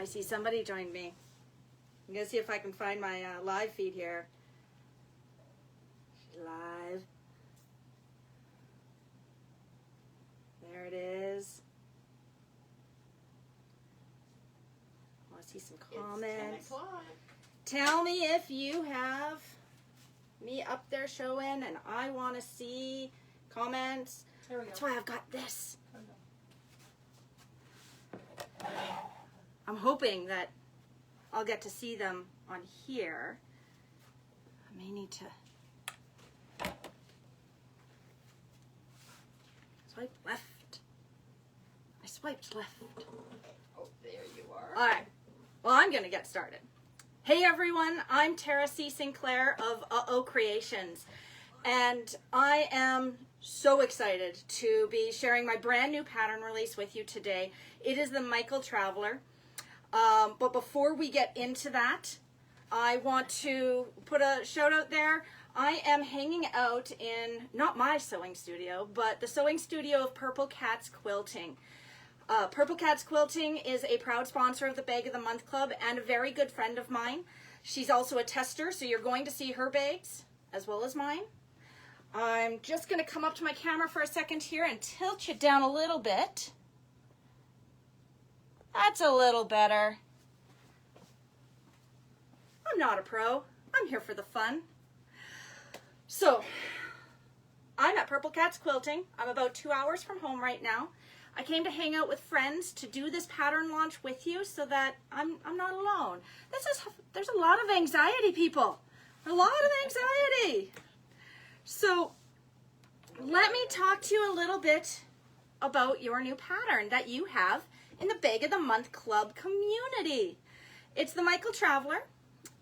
see somebody joined me. I'm going to see if I can find my live feed here. Live. There it is. I want to see some comments. It's 10 o'clock. Tell me if you have me up there showing, and I want to see comments. There we go. That's why I've got this. I'm hoping that I'll get to see them on here. I may need to swipe left. I swiped left. Oh, there you are. All right. Well, I'm going to get started. Hey everyone, I'm Tara C. Sinclair of UhOh Creations, and I am so excited to be sharing my brand new pattern release with you today. It is the Michael Traveler. But before we get into that, I want to put a shout out there. I am hanging out in, not my sewing studio, but the sewing studio of Purple Cats Quilting. Purple Cats Quilting is a proud sponsor of the Bag of the Month Club and a very good friend of mine. She's also a tester, so you're going to see her bags as well as mine. I'm just going to come up to my camera for a second here and tilt you down a little bit. That's a little better. I'm not a pro. I'm here for the fun. So, I'm at Purple Cats Quilting. I'm about 2 hours from home right now. I came to hang out with friends to do this pattern launch with you so that I'm not alone. There's a lot of anxiety, people. A lot of anxiety. So let me talk to you a little bit about your new pattern that you have in the Bag of the Month Club community. It's the Michael Traveler.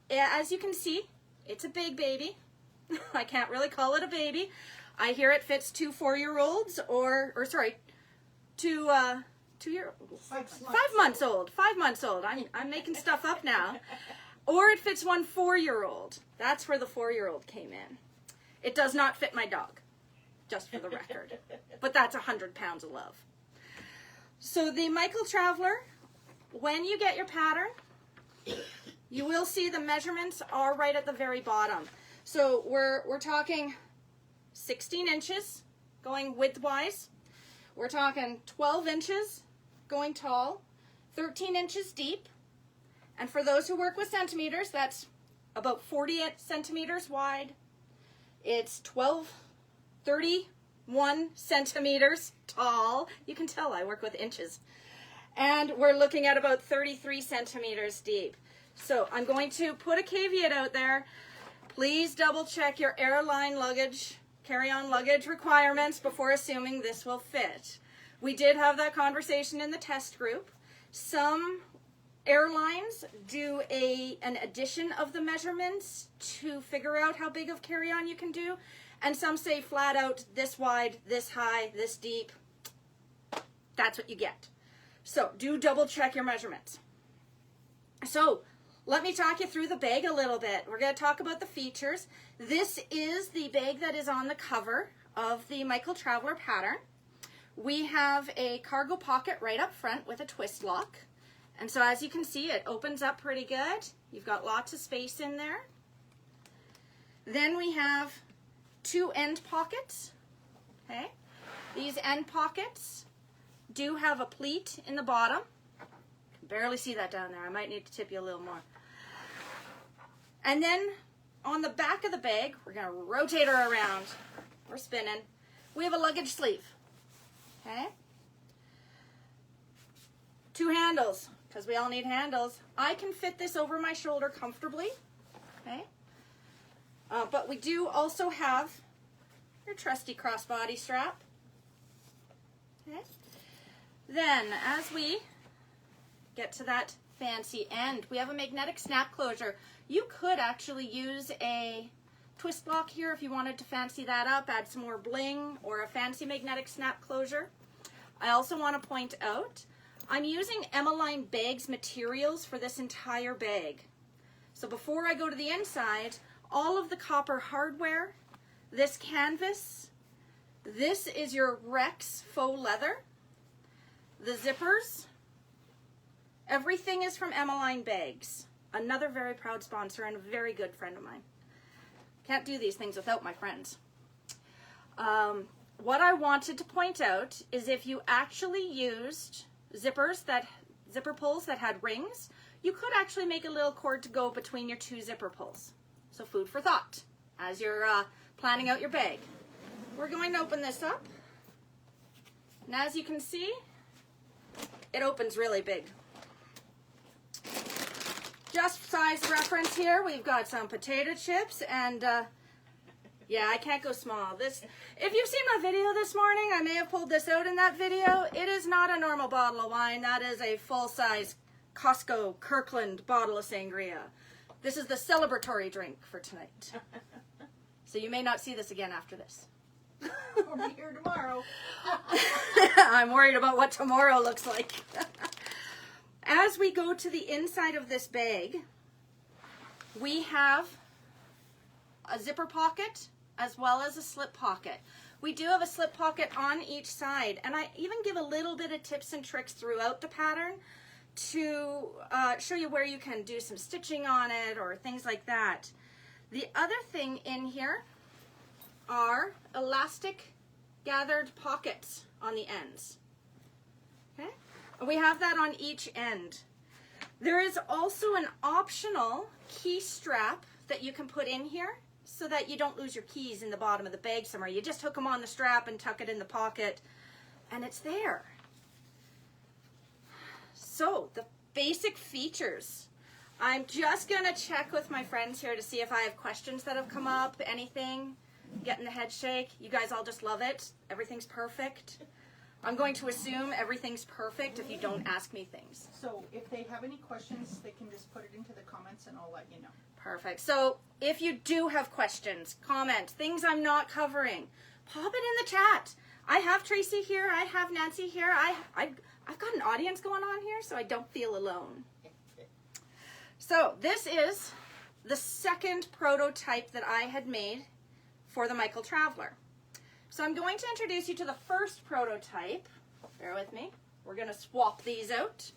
As you can see, it's a big baby. I can't really call it a baby. I hear it fits 2 4-year-olds or 5 months old. 5 months old. I'm making stuff up now. Or it fits 1 4-year-old. That's where the 4-year-old came in. It does not fit my dog, just for the record. But that's 100 pounds of love. So the Michael Traveler, when you get your pattern, you will see the measurements are right at the very bottom. So we're talking 16 inches going widthwise. We're talking 12 inches going tall, 13 inches deep. And for those who work with centimeters, that's about 48 centimeters wide. It's 31 centimeters tall. You can tell I work with inches. And we're looking at about 33 centimeters deep. So I'm going to put a caveat out there. Please double check your airline luggage, carry-on luggage requirements before assuming this will fit. We did have that conversation in the test group. Some airlines do an addition of the measurements to figure out how big of carry-on you can do, and some say flat out this wide, this high, this deep. That's what you get. So do double check your measurements. So let me talk you through the bag a little bit. We're going to talk about the features. This is the bag that is on the cover of the Michael Traveler pattern. We have a cargo pocket right up front with a twist lock. And so as you can see, it opens up pretty good. You've got lots of space in there. Then we have 2 end pockets. Okay. These end pockets do have a pleat in the bottom. Can barely see that down there. I might need to tip you a little more. And then on the back of the bag, we're going to rotate her around. We're spinning. We have a luggage sleeve. Okay. 2 handles, because we all need handles. I can fit this over my shoulder comfortably. Okay. But we do also have your trusty crossbody strap. Okay. Then, as we get to that fancy end, we have a magnetic snap closure. You could actually use a twist lock here if you wanted to fancy that up, add some more bling, or a fancy magnetic snap closure. I also want to point out, I'm using Emmeline Bags materials for this entire bag. So before I go to the inside, all of the copper hardware, this canvas, this is your Rex faux leather, the zippers, Everything is from Emmeline Bags, another very proud sponsor and a very good friend of mine. Can't do these things without my friends. What I wanted to point out is if you actually used zipper pulls that had rings, you could actually make a little cord to go between your two zipper pulls. So food for thought as you're planning out your bag. We're going to open this up. And as you can see, it opens really big. Just size reference here, we've got some potato chips and yeah, I can't go small. If you've seen my video this morning, I may have pulled this out in that video. It is not a normal bottle of wine. That is a full-size Costco Kirkland bottle of sangria. This is the celebratory drink for tonight. So you may not see this again after this. I'll be here tomorrow. I'm worried about what tomorrow looks like. As we go to the inside of this bag, we have a zipper pocket as well as a slip pocket. We do have a slip pocket on each side, and I even give a little bit of tips and tricks throughout the pattern to show you where you can do some stitching on it or things like that. The other thing in here are elastic gathered pockets on the ends. Okay? We have that on each end. There is also an optional key strap that you can put in here so that you don't lose your keys in the bottom of the bag somewhere. You just hook them on the strap and tuck it in the pocket, and it's there. So, the basic features. I'm just going to check with my friends here to see if I have questions that have come up, anything. Getting the head shake. You guys all just love it. Everything's perfect. I'm going to assume everything's perfect if you don't ask me things. So if they have any questions, they can just put it into the comments and I'll let you know. Perfect. So if you do have questions, comment, things I'm not covering, pop it in the chat. I have Tracy here. I have Nancy here. I've got an audience going on here, so I don't feel alone. So this is the second prototype that I had made for the Michael Traveler. So I'm going to introduce you to the first prototype. Bear with me. We're going to swap these out.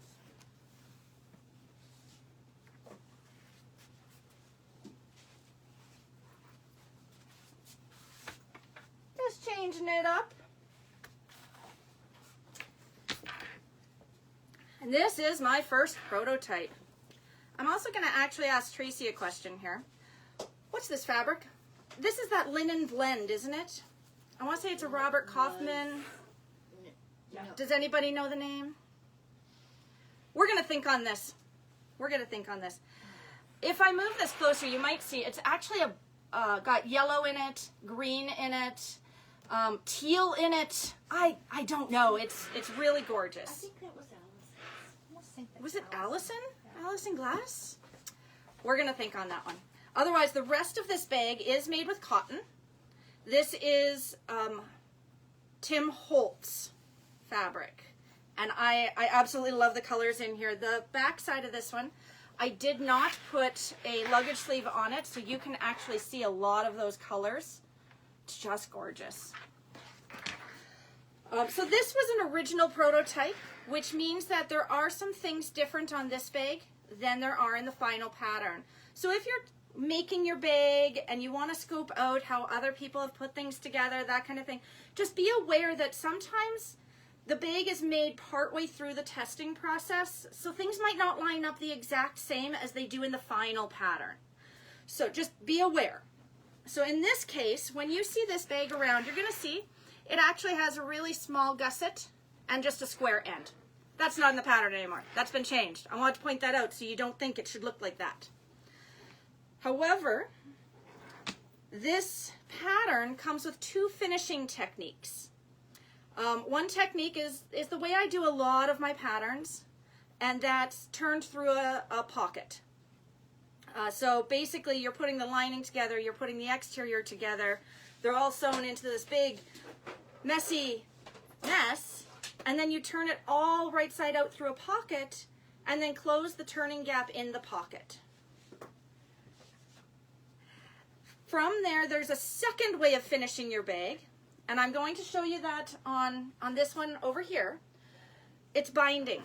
Just changing it up. And this is my first prototype. I'm also going to actually ask Tracy a question here. What's this fabric? This is that linen blend, isn't it? I want to say it's a Robert Kaufman. No. Does anybody know the name? We're going to think on this. We're going to think on this. If I move this closer, you might see it's actually got yellow in it, green in it, teal in it. I don't know. It's really gorgeous. I think that was Allison. Was it Allison? Allison Glass? We're going to think on that one. Otherwise, the rest of this bag is made with cotton. This is Tim Holtz fabric. And I absolutely love the colors in here. The back side of this one, I did not put a luggage sleeve on it, so you can actually see a lot of those colors. It's just gorgeous. So this was an original prototype, which means that there are some things different on this bag than there are in the final pattern. So if you're making your bag and you want to scope out how other people have put things together, that kind of thing, just be aware that sometimes the bag is made partway through the testing process, so things might not line up the exact same as they do in the final pattern. So just be aware. So in this case, when you see this bag around, you're going to see it actually has a really small gusset and just a square end. That's not in the pattern anymore. That's been changed. I want to point that out so you don't think it should look like that. However, this pattern comes with two finishing techniques. One technique is the way I do a lot of my patterns, and that's turned through a pocket. So basically you're putting the lining together, you're putting the exterior together, they're all sewn into this big messy mess, and then you turn it all right side out through a pocket and then close the turning gap in the pocket. From there, there's a second way of finishing your bag, and I'm going to show you that on this one over here. It's binding.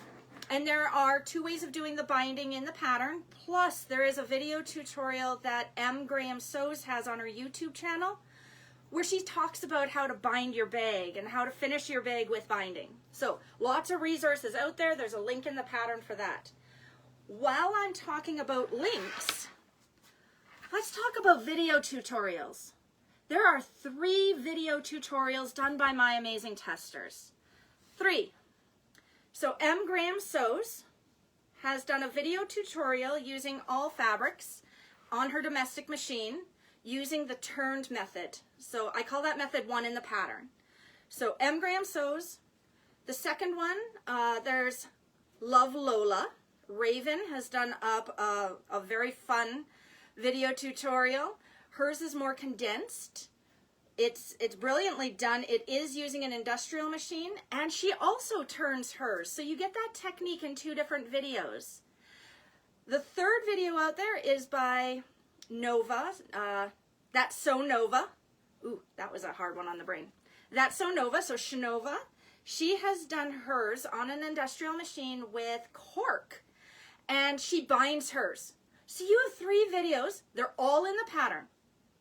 And there are 2 ways of doing the binding in the pattern. Plus, there is a video tutorial that M. Graham Sews has on her YouTube channel where she talks about how to bind your bag and how to finish your bag with binding. So, lots of resources out there. There's a link in the pattern for that. While I'm talking about links, let's talk about video tutorials. There are 3 video tutorials done by my amazing testers. 3. So M. Graham Sews has done a video tutorial using all fabrics on her domestic machine using the turned method. So I call that method 1 in the pattern. So M. Graham Sews. The second one, there's Love Lola. Raven has done up a very fun video tutorial. Hers is more condensed. It's brilliantly done. It is using an industrial machine, and she also turns hers. So you get that technique in 2 different videos. The third video out there is by Nova. That's So Nova. Ooh, that was a hard one on the brain. That's So Nova, so Shanova. She has done hers on an industrial machine with cork, and she binds hers. So you have 3 videos. They're all in the pattern.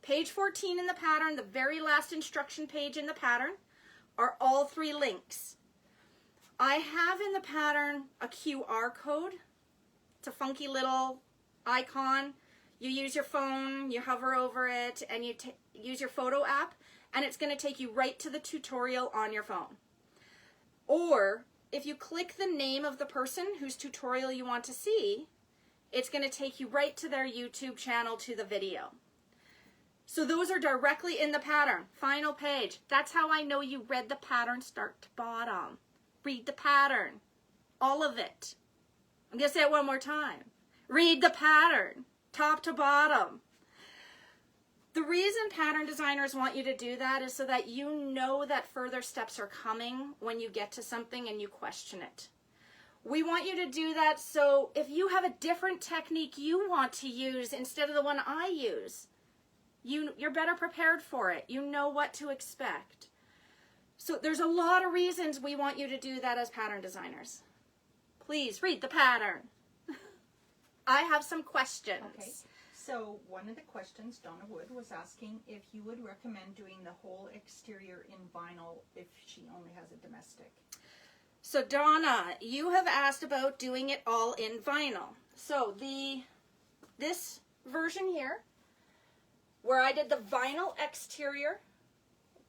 Page 14 in the pattern, the very last instruction page in the pattern, are all 3 links. I have in the pattern a QR code. It's a funky little icon. You use your phone, you hover over it, and you use your photo app, and it's going to take you right to the tutorial on your phone. Or, if you click the name of the person whose tutorial you want to see, it's going to take you right to their YouTube channel to the video. So those are directly in the pattern. Final page. That's how I know you read the pattern start to bottom. Read the pattern. All of it. I'm going to say it one more time. Read the pattern. Top to bottom. The reason pattern designers want you to do that is so that you know that further steps are coming when you get to something and you question it. We want you to do that so if you have a different technique you want to use instead of the one I use, you're better prepared for it. You know what to expect. So there's a lot of reasons we want you to do that as pattern designers. Please read the pattern. I have some questions. Okay. So one of the questions, Donna Wood was asking if you would recommend doing the whole exterior in vinyl if she only has a domestic. So Donna, you have asked about doing it all in vinyl. So this version here, where I did the vinyl exterior,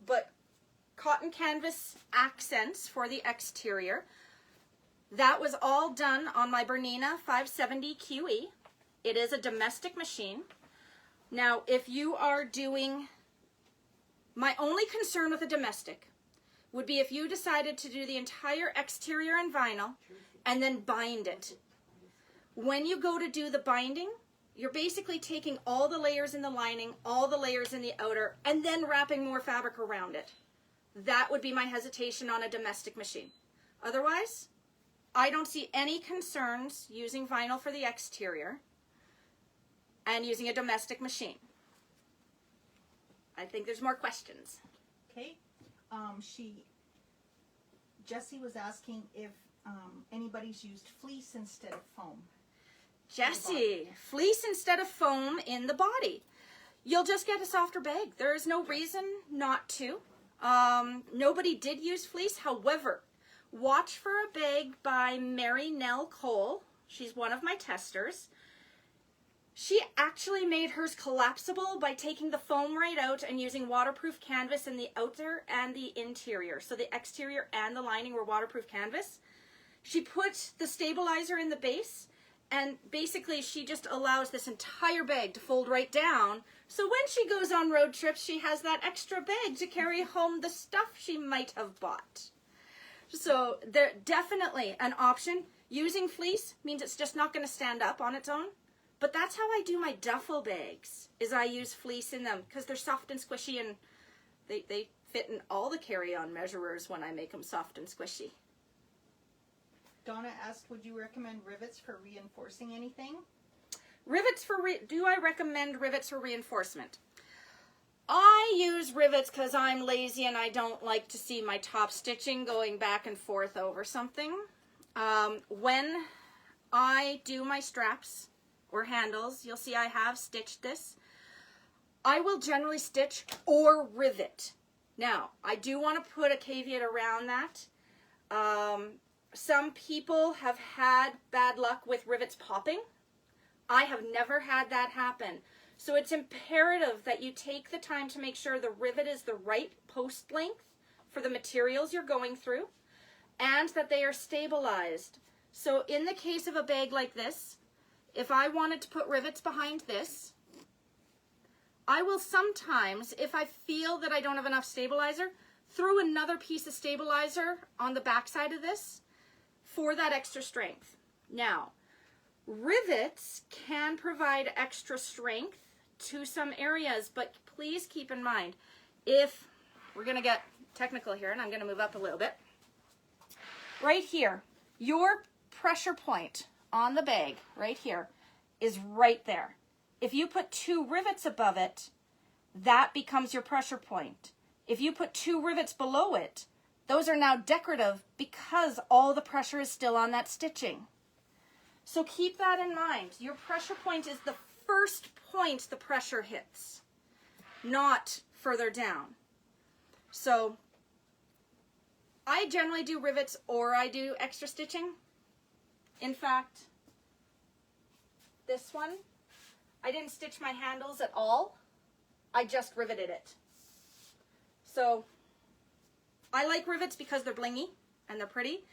but cotton canvas accents for the exterior, that was all done on my Bernina 570 QE. It is a domestic machine. Now, if you are doing, my only concern with a domestic would be if you decided to do the entire exterior in vinyl and then bind it. When you go to do the binding, you're basically taking all the layers in the lining, all the layers in the outer, and then wrapping more fabric around it. That would be my hesitation on a domestic machine. Otherwise, I don't see any concerns using vinyl for the exterior and using a domestic machine. I think there's more questions. Okay. Jessie was asking if anybody's used fleece instead of foam. Jessie, fleece instead of foam in the body. You'll just get a softer bag. There is no reason not to. Nobody did use fleece. However, watch for a bag by Mary Nell Cole. She's one of my testers. She actually made hers collapsible by taking the foam right out and using waterproof canvas in the outer and the interior. So the exterior and the lining were waterproof canvas. She put the stabilizer in the base, and basically she just allows this entire bag to fold right down. So when she goes on road trips, she has that extra bag to carry home the stuff she might have bought. So they're definitely an option. Using fleece means it's just not going to stand up on its own. But that's how I do my duffel bags, is I use fleece in them because they're soft and squishy, and they fit in all the carry-on measurers when I make them soft and squishy. Donna asked, would you recommend rivets for reinforcing anything? Rivets for, do I recommend rivets for reinforcement? I use rivets because I'm lazy and I don't like to see my top stitching going back and forth over something. When I do my straps or handles, you'll see I have stitched this. I will generally stitch or rivet. Now, I do want to put a caveat around that. Some people have had bad luck with rivets popping. I have never had that happen. So it's imperative that you take the time to make sure the rivet is the right post length for the materials you're going through and that they are stabilized. So in the case of a bag like this, if I wanted to put rivets behind this, I will sometimes, if I feel that I don't have enough stabilizer, throw another piece of stabilizer on the back side of this for that extra strength. Now, rivets can provide extra strength to some areas, but please keep in mind, if we're going to get technical here, and I'm going to move up a little bit, right here, your pressure point on the bag, right here, is right there. If you put 2 rivets above it, that becomes your pressure point. If you put 2 rivets below it, those are now decorative because all the pressure is still on that stitching. So keep that in mind. Your pressure point is the first point the pressure hits, not further down. So I generally do rivets or I do extra stitching. In fact, this one, I didn't stitch my handles at all. I just riveted it. So I like rivets because they're blingy and they're pretty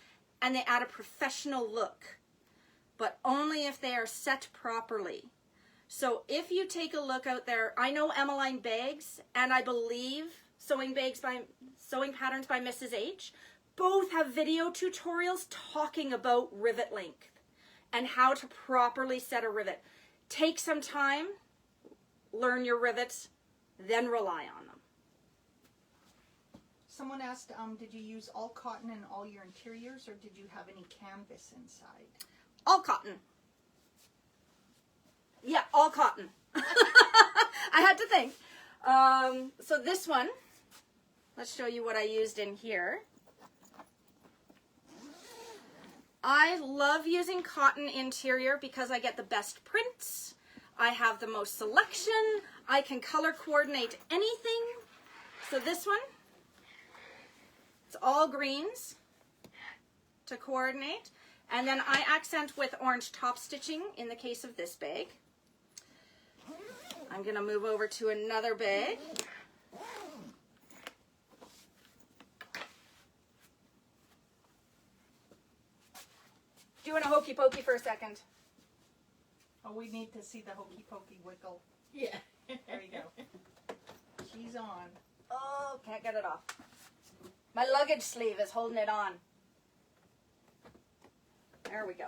and they add a professional look, but only if they are set properly. So if you take a look out there, I know Emmeline Bags and I believe Sewing Patterns by Mrs. H both have video tutorials talking about rivet length and how to properly set a rivet. Take some time, learn your rivets, then rely on them. Someone asked, did you use all cotton in all your interiors, or did you have any canvas inside? All cotton. Yeah, all cotton. I had to think. So this one, let's show you what I used in here. I love using cotton interior because I get the best prints. I have the most selection. I can color coordinate anything. So this one, it's all greens to coordinate. And then I accent with orange top stitching in the case of this bag. I'm going to move over to another bag. Doing a hokey pokey for a second. Oh, we need to see the hokey pokey wiggle. Yeah. There you go. She's on. Oh, can't get it off. My luggage sleeve is holding it on. There we go.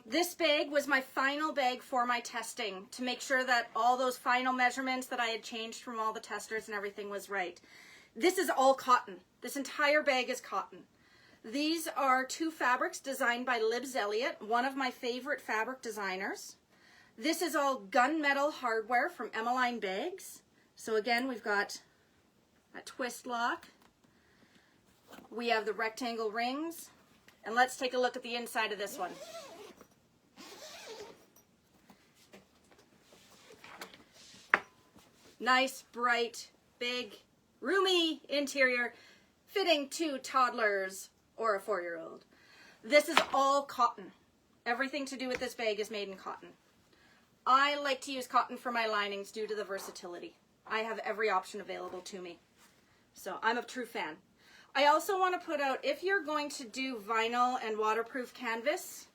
This bag was my final bag for my testing to make sure that all those final measurements that I had changed from all the testers and everything was right. This is all cotton. This entire bag is cotton. These are 2 fabrics designed by Libs Elliott, one of my favorite fabric designers. This is all gunmetal hardware from Emmeline Bags. So again, we've got a twist lock. We have the rectangle rings. And let's take a look at the inside of this one. Nice, bright, big, roomy interior, fitting 2 toddlers or a 4-year-old. This is all cotton. Everything to do with this bag is made in cotton. I like to use cotton for my linings due to the versatility. I have every option available to me. So I'm a true fan. I also want to put out, if you're going to do vinyl and waterproof canvas,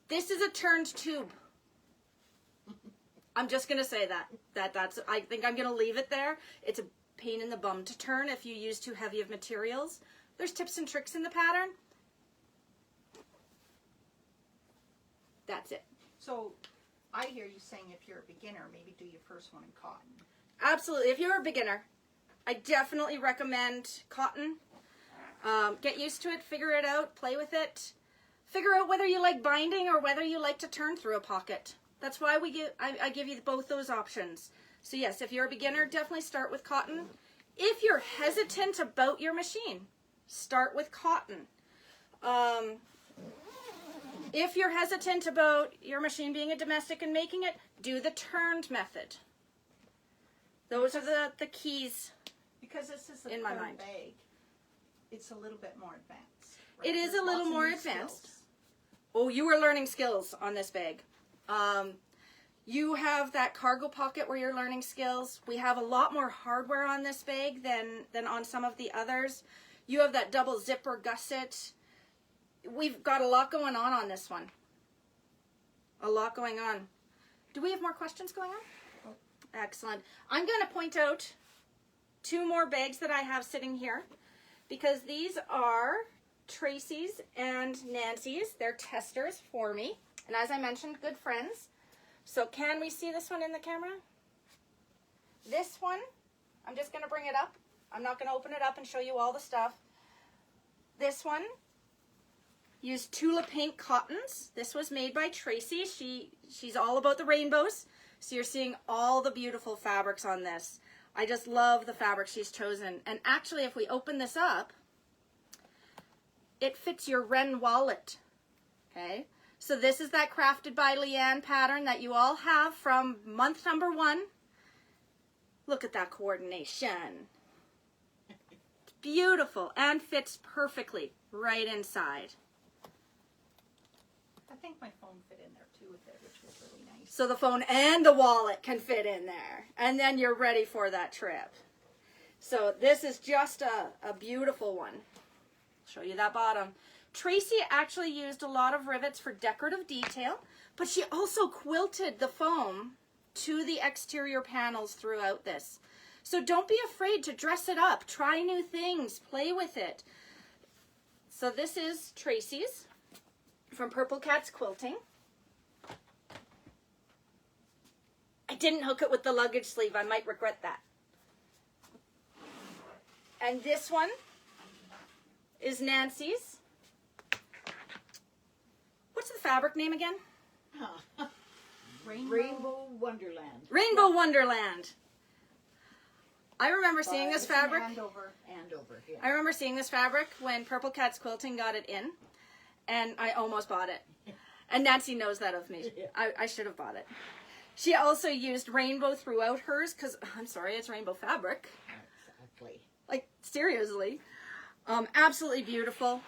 this is a turned tube. I'm just going to say that. I think I'm going to leave it there. It's a pain in the bum to turn if you use too heavy of materials. There's tips and tricks in the pattern. That's it. So I hear you saying if you're a beginner, maybe do your first one in cotton. Absolutely. If you're a beginner, I definitely recommend cotton. Get used to it, figure it out, play with it. Figure out whether you like binding or whether you like to turn through a pocket. That's why I give you both those options. So yes, if you're a beginner, definitely start with cotton. If you're hesitant about your machine, start with cotton. If you're hesitant about your machine being a domestic and making it, do the turned method. Those are the keys. Because this is a in my third mind. bag, it's a little bit more advanced. Right? It is There's a little lots of more new advanced. skills. Oh, you are learning skills on this bag. You have that cargo pocket where you're learning skills. We have a lot more hardware on this bag than on some of the others. You have that double zipper gusset. We've got a lot going on this one. A lot going on. Do we have more questions going on? Oh. Excellent. I'm going to point out 2 more bags that I have sitting here because these are Tracy's and Nancy's. They're testers for me. And as I mentioned, good friends. So can we see this one in the camera? This one, I'm just going to bring it up. I'm not going to open it up and show you all the stuff. This one used Tula Pink cottons. This was made by Tracy. She's all about the rainbows. So you're seeing all the beautiful fabrics on this. I just love the fabric she's chosen. And actually, if we open this up, it fits your Wren wallet. Okay? So this is that Crafted by Leanne pattern that you all have from month number 1. Look at that coordination. It's beautiful and fits perfectly right inside. I think my phone fit in there too with it, which was really nice. So the phone and the wallet can fit in there. And then you're ready for that trip. So this is just a beautiful one. I'll show you that bottom. Tracy actually used a lot of rivets for decorative detail, but she also quilted the foam to the exterior panels throughout this. So don't be afraid to dress it up. Try new things. Play with it. So this is Tracy's from Purple Cat's Quilting. I didn't hook it with the luggage sleeve. I might regret that. And this one is Nancy's. What's the fabric name again? Rainbow Wonderland. Rainbow Wonderland. I remember seeing this It's an fabric. Andover. Andover, yeah. I remember seeing this fabric when Purple Cat's Quilting got it in, and I almost bought it. And Nancy knows that of me. I should have bought it. She also used rainbow throughout hers because, I'm sorry, it's rainbow fabric. Exactly. Like, seriously. Absolutely beautiful.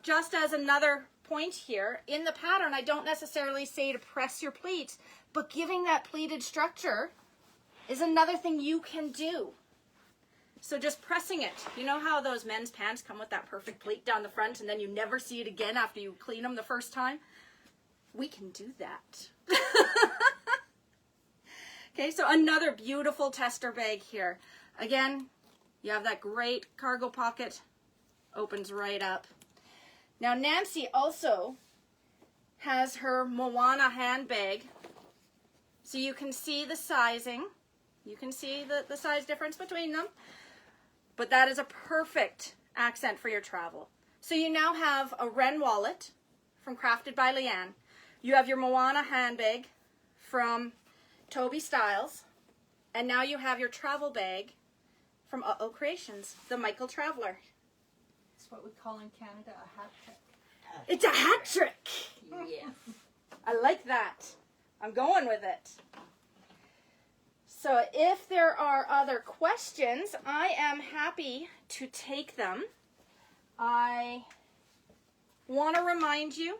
Just as another point here, in the pattern, I don't necessarily say to press your pleats, but giving that pleated structure is another thing you can do. So just pressing it. You know how those men's pants come with that perfect pleat down the front and then you never see it again after you clean them the first time? We can do that. Okay, so another beautiful tester bag here. Again, you have that great cargo pocket. Opens right up. Now Nancy also has her Moana handbag. So you can see the sizing. You can see the size difference between them. But that is a perfect accent for your travel. So you now have a Wren wallet from Crafted by Leanne. You have your Moana handbag from Toby Styles. And now you have your travel bag from UhOh Creations, the Michael Traveler. It's what we call in Canada a hat trick. It's a hat trick. Yes. I like that. I'm going with it. So if there are other questions, I am happy to take them. I want to remind you,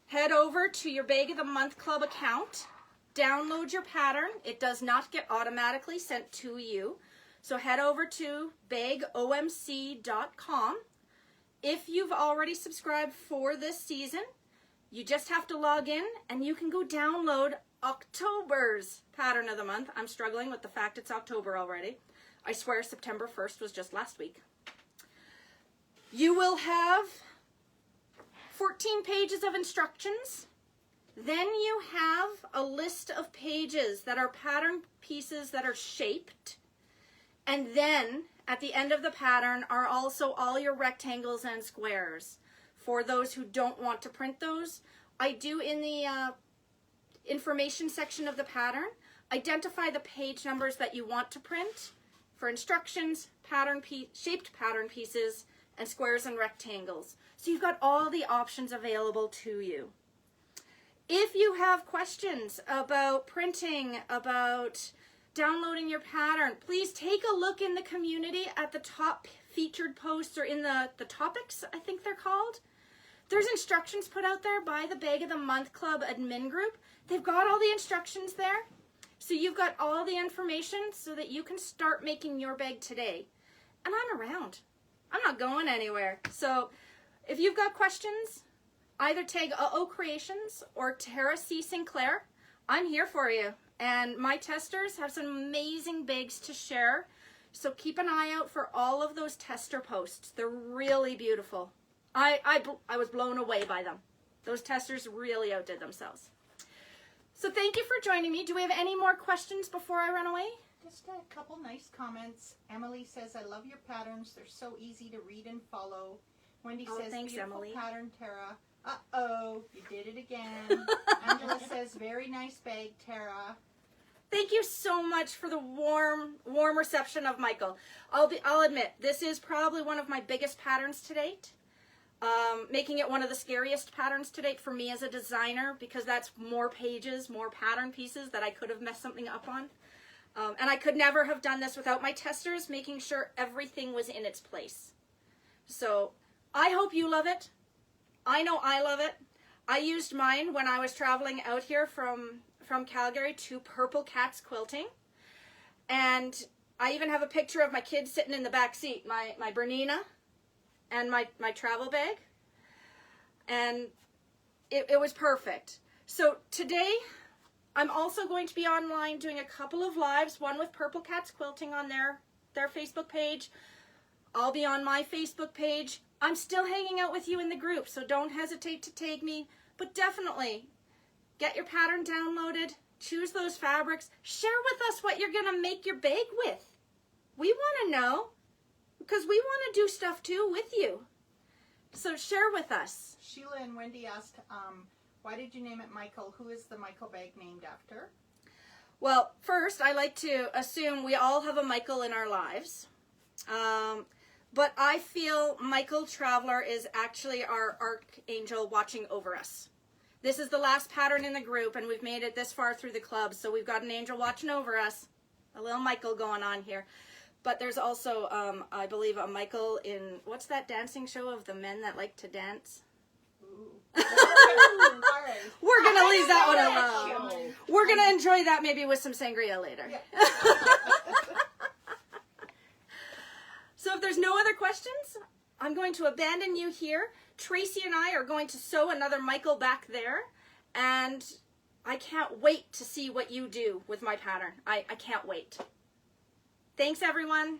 head over to your Bag of the Month Club account, download your pattern. It does not get automatically sent to you. So head over to bagomc.com. If you've already subscribed for this season, you just have to log in and you can go download October's pattern of the month. I'm struggling with the fact it's October already. I swear September 1st was just last week. You will have 14 pages of instructions. Then you have a list of pages that are pattern pieces that are shaped. And then at the end of the pattern are also all your rectangles and squares. For those who don't want to print those, I do in the information section of the pattern, identify the page numbers that you want to print for instructions, shaped pattern pieces, and squares and rectangles. So you've got all the options available to you. If you have questions about printing, about downloading your pattern, please take a look in the community at the top featured posts, or in the topics, I think they're called. There's instructions put out there by the Bag of the Month Club admin group. They've got all the instructions there. So you've got all the information so that you can start making your bag today. And I'm around. I'm not going anywhere. So if you've got questions, either tag UhOh Creations or Tara C. Sinclair. I'm here for you. And my testers have some amazing bags to share. So keep an eye out for all of those tester posts. They're really beautiful. I was blown away by them. Those testers really outdid themselves. So thank you for joining me. Do we have any more questions before I run away? Just a couple nice comments. Emily says, I love your patterns. They're so easy to read and follow. Wendy says, thanks, beautiful Emily. pattern, Tara. Uh-oh, you did it again. Angela says, very nice bag, Tara. Thank you so much for the warm reception of Michael. I'll admit, this is probably one of my biggest patterns to date. Making it one of the scariest patterns to date for me as a designer, because that's more pages, more pattern pieces that I could have messed something up on. And I could never have done this without my testers making sure everything was in its place. So I hope you love it. I know I love it. I used mine when I was traveling out here from Calgary to Purple Cats Quilting. And I even have a picture of my kids sitting in the back seat, my Bernina and my travel bag. And it was perfect. So today, I'm also going to be online doing a couple of lives, one with Purple Cats Quilting on their Facebook page. I'll be on my Facebook page. I'm still hanging out with you in the group, so don't hesitate to tag me. But definitely, get your pattern downloaded, choose those fabrics, share with us what you're going to make your bag with. We want to know, because we want to do stuff too with you. So share with us. Sheila and Wendy asked, why did you name it Michael? Who is the Michael bag named after? Well, first, I like to assume we all have a Michael in our lives. But I feel Michael Traveler is actually our archangel watching over us. This is the last pattern in the group, and we've made it this far through the club, so we've got an angel watching over us. A little Michael going on here. But there's also, I believe, a Michael in, what's that dancing show of the men that like to dance? Ooh. All right. We're going to leave that one that alone. show. We're going to enjoy that maybe with some sangria later. Yeah. So if there's no other questions, I'm going to abandon you here. Tracy and I are going to sew another Michael back there, and I can't wait to see what you do with my pattern. I can't wait. Thanks, everyone.